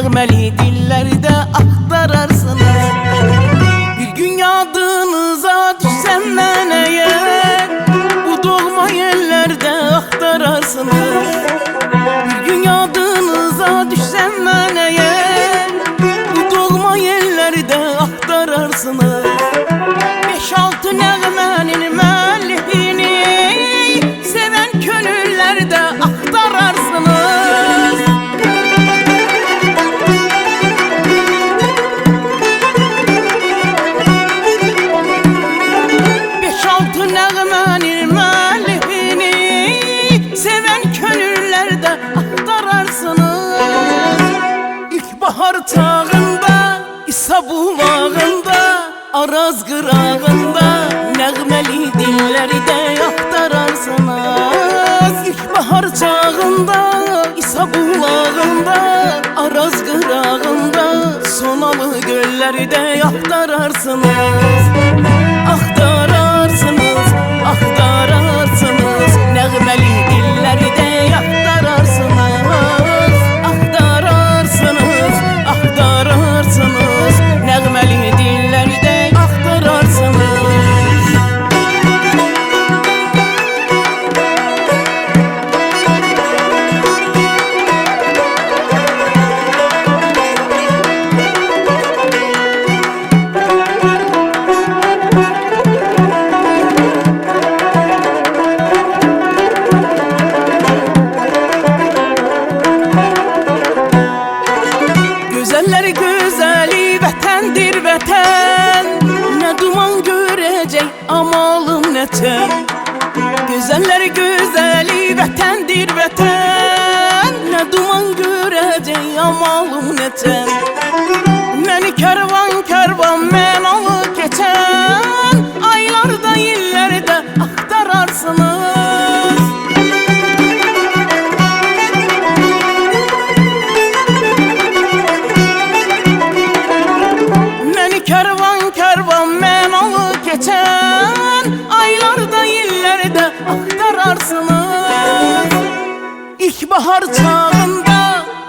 Nəğməli dillərdə axtararsınız. Bir gün yadınıza düşsəm mən əgər, bu doğma yerlərdə axtararsınız. Bir gün yadınıza düşsəm mən əgər, bu doğma yerlərdə axtararsınız. 5-6 nəğmənin müəllifini sevən könüllərdə axtararsınız. 5-6 nəğmənin müəllifini sevən könüllərdə axtararsınız. İlkbahar çağında, İsa bulağında, Araz qırağında nəğməli dillərdə axtararsınız. İlkbahar çağında, İsa bulağında, Araz qırağında, Sonalı göllərdə axtararsınız. Axtararsınız, axtararsınız, nəğməli dillərdə axtararsınız. Axtararsınız, axtararsınız, nəğməli dillərdə axtararsınız. Gözəllər gözəli vətəndir vətən, nə duman görəcək amalım nətən. Gözəllər gözəli vətəndir vətən, nə duman görəcək amalım nətən. Məni kərvan kərvan mən alı keçən, aylarda illərdə axtararsınız. Kərvan kərvan mən alı keçən, aylarda illərdə axtararsınız. İlkbahar çağında,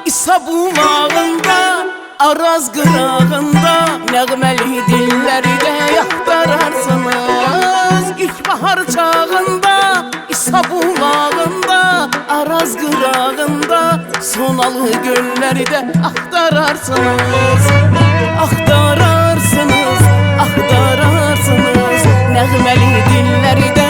İsa bulağında, Araz qırağında nəğməli dillərdə axtararsınız. İlkbahar çağında, İsa bulağında, Araz qırağında, Sonalı göllərdə axtararsınız. Axtararsınız, axtararsınız, nəğməli dillərdə